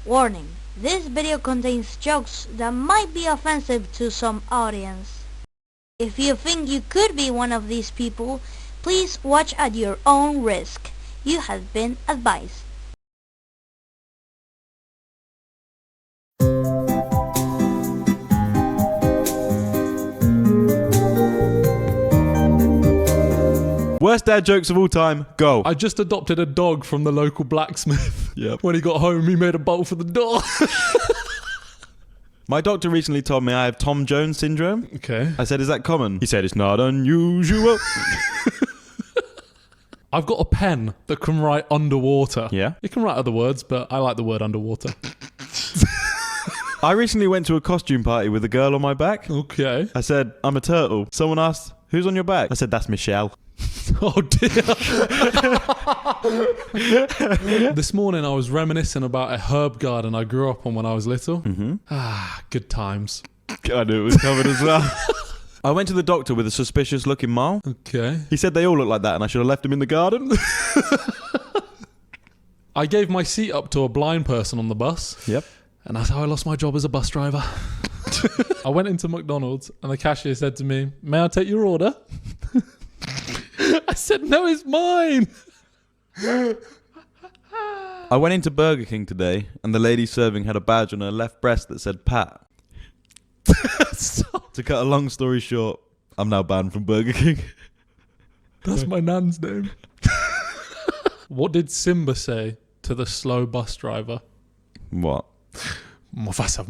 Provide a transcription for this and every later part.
Warning, this video contains jokes that might be offensive to some audience. If you think you could be one of these people, please watch at your own risk. You have been advised. Worst dad jokes of all time, go. I just adopted a dog from the local blacksmith. Yep. When he got home, he made a bolt for the door. My doctor recently told me I have Tom Jones syndrome. Okay. I said, is that common? He said, it's not unusual. I've got a pen that can write underwater. Yeah? It can write other words, but I like the word underwater. I recently went to a costume party with a girl on my back. Okay. I said, I'm a turtle. Someone asked, who's on your back? I said, that's Michelle. Oh dear. This morning I was reminiscing about a herb garden I grew up on when I was little. Good times. I knew it was covered as well. I went to the doctor with a suspicious looking mole. Okay. He said they all look like that and I should have left him in the garden. I gave my seat up to a blind person on the bus. Yep. And that's how I lost my job as a bus driver. I went into McDonald's and the cashier said to me, "May I take your order?" I said, "No, it's mine." I went into Burger King today and the lady serving had a badge on her left breast that said Pat. To cut a long story short, I'm now banned from Burger King. That's my nan's name. What did Simba say to the slow bus driver? What? Mufasa.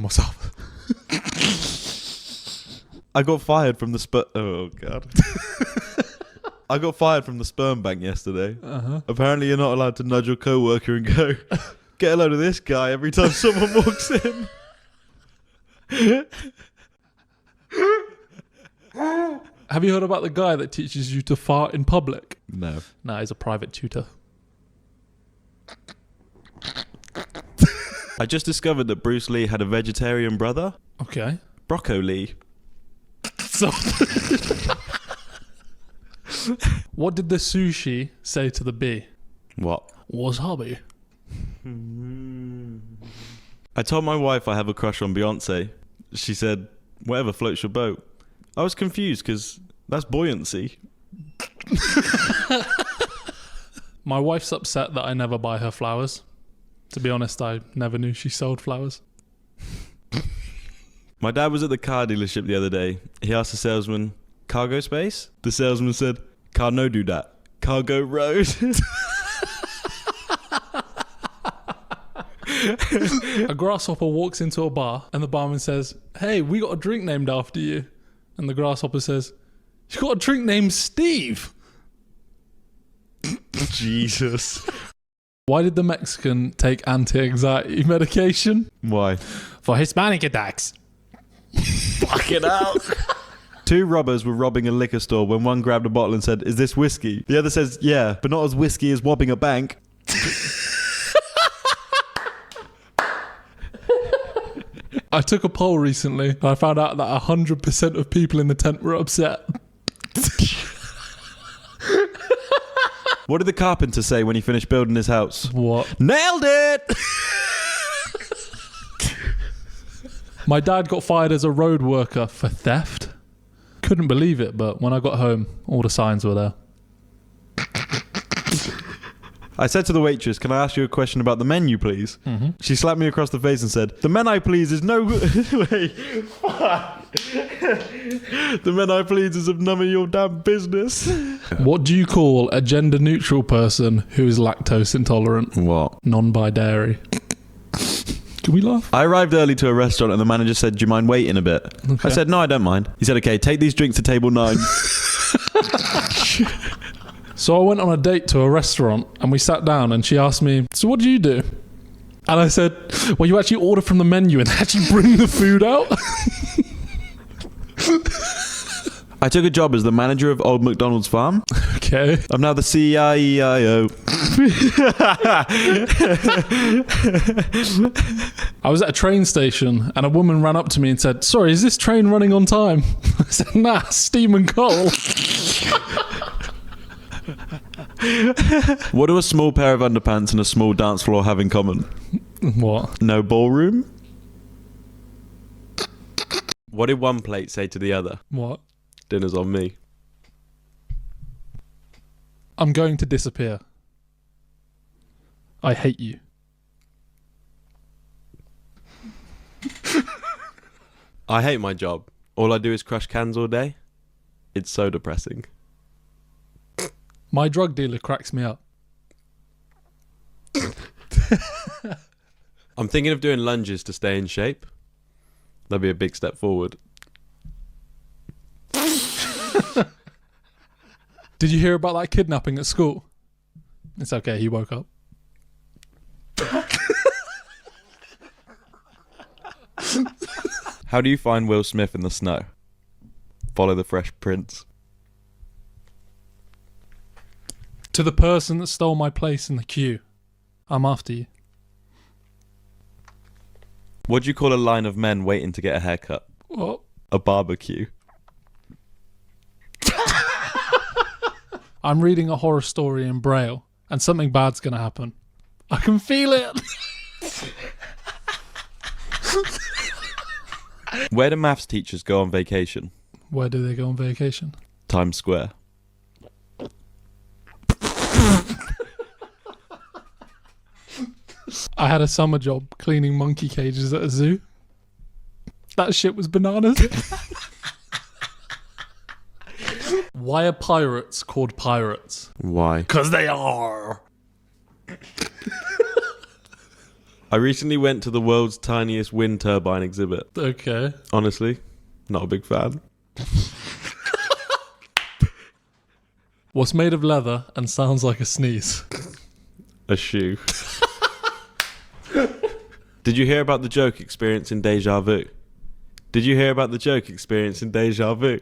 I got fired from the Oh, God. I got fired from the sperm bank yesterday. Apparently you're not allowed to nudge your co-worker and go, get a load of this guy every time someone walks in. Have you heard about the guy that teaches you to fart in public? No. Nah, he's a private tutor. I just discovered that Bruce Lee had a vegetarian brother. Okay. Broccoli. So, what did the sushi say to the bee? What? Wasabi. I told my wife I have a crush on Beyonce. She said, whatever floats your boat. I was confused because that's buoyancy. My wife's upset that I never buy her flowers. To be honest, I never knew she sold flowers. My dad was at the car dealership the other day. He asked the salesman, cargo space? The salesman said, car no do that. Cargo road. A grasshopper walks into a bar and the barman says, "Hey, we got a drink named after you." And the grasshopper says, "You got a drink named Steve." Jesus. Why did the Mexican take anti-anxiety medication? Why? For Hispanic attacks. Fucking out. Two robbers were robbing a liquor store when one grabbed a bottle and said, "Is this whiskey?" The other says, "Yeah, but not as whiskey as robbing a bank." I took a poll recently and I found out that 100% of people in the tent were upset. What did the carpenter say when he finished building his house? What? Nailed it! My dad got fired as a road worker for theft. Couldn't believe it, but when I got home, all the signs were there. I said to the waitress, "Can I ask you a question about the menu, please?" She slapped me across the face and said, "The men I please is no..." Wait. Fuck. "The men I please is of none of your damn business." What do you call a gender-neutral person who is lactose intolerant? What? Non-binary. Can we laugh? I arrived early to a restaurant and the manager said, "Do you mind waiting a bit?" Okay. I said, "No, I don't mind." He said, "Okay, take these drinks to table 9. So I went on a date to a restaurant and we sat down and she asked me, "So what do you do?" And I said, "Well, you actually order from the menu and they actually bring the food out." I took a job as the manager of Old McDonald's farm. Okay. I'm now the CIEIO. I was at a train station and a woman ran up to me and said, "Sorry, is this train running on time?" I said, "Nah, steam and coal." What do a small pair of underpants and a small dance floor have in common? What? No ballroom? What did one plate say to the other? What? Dinner's on me. I'm going to disappear. I hate you. I hate my job. All I do is crush cans all day. It's so depressing. My drug dealer cracks me up. I'm thinking of doing lunges to stay in shape. That'd be a big step forward. Did you hear about that kidnapping at school? It's okay, he woke up. How do you find Will Smith in the snow? Follow the Fresh Prince. To the person that stole my place in the queue, I'm after you. What do you call a line of men waiting to get a haircut? What? A barbecue. I'm reading a horror story in Braille, and something bad's gonna happen. I can feel it! Where do maths teachers go on vacation? Where do they go on vacation? Times Square. I had a summer job cleaning monkey cages at a zoo. That shit was bananas. Why are pirates called pirates? Why? 'Cause they are. I recently went to the world's tiniest wind turbine exhibit. Okay. Honestly, not a big fan. What's made of leather and sounds like a sneeze? A shoe. Did you hear about the joke experience in Deja Vu? Did you hear about the joke experience in Deja Vu?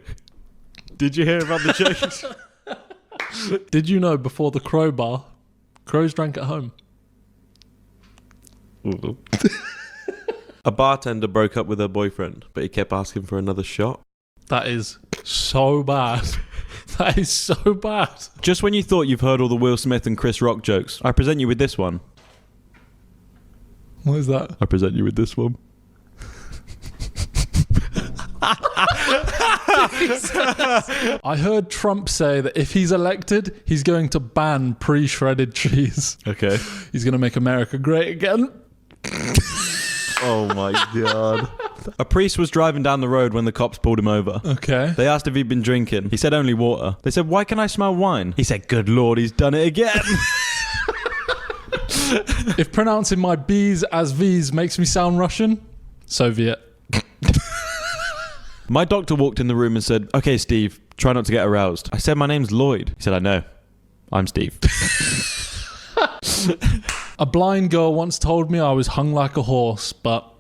Did you hear about the joke? Did you know before the crowbar, crows drank at home? A bartender broke up with her boyfriend, but he kept asking for another shot. That is so bad. That is so bad. Just when you thought you've heard all the Will Smith and Chris Rock jokes, I present you with this one. What is that? I present you with this one. I heard Trump say that if he's elected, he's going to ban pre-shredded cheese. Okay. He's going to make America great again. Oh my God. A priest was driving down the road when the cops pulled him over. Okay. They asked if he'd been drinking. He said only water. They said, why can I smell wine? He said, good Lord, he's done it again. If pronouncing my B's as V's makes me sound Russian, Soviet. My doctor walked in the room and said, okay, Steve, try not to get aroused. I said, my name's Lloyd. He said, I know. I'm Steve. A blind girl once told me I was hung like a horse, but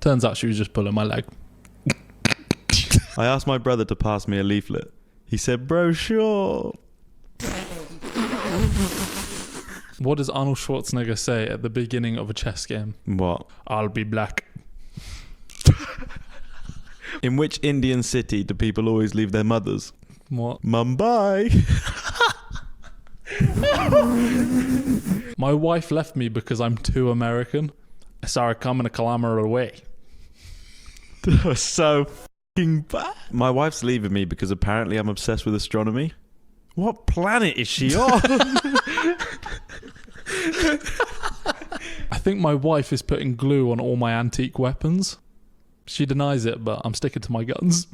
turns out she was just pulling my leg. I asked my brother to pass me a leaflet. He said, brochure. What does Arnold Schwarzenegger say at the beginning of a chess game? What? I'll be black. In which Indian city do people always leave their mothers? What? Mumbai. My wife left me because I'm too American. I saw her coming a kilometer away. That was so f***ing bad. My wife's leaving me because apparently I'm obsessed with astronomy. What planet is she on? I think my wife is putting glue on all my antique weapons. She denies it, but I'm sticking to my guns.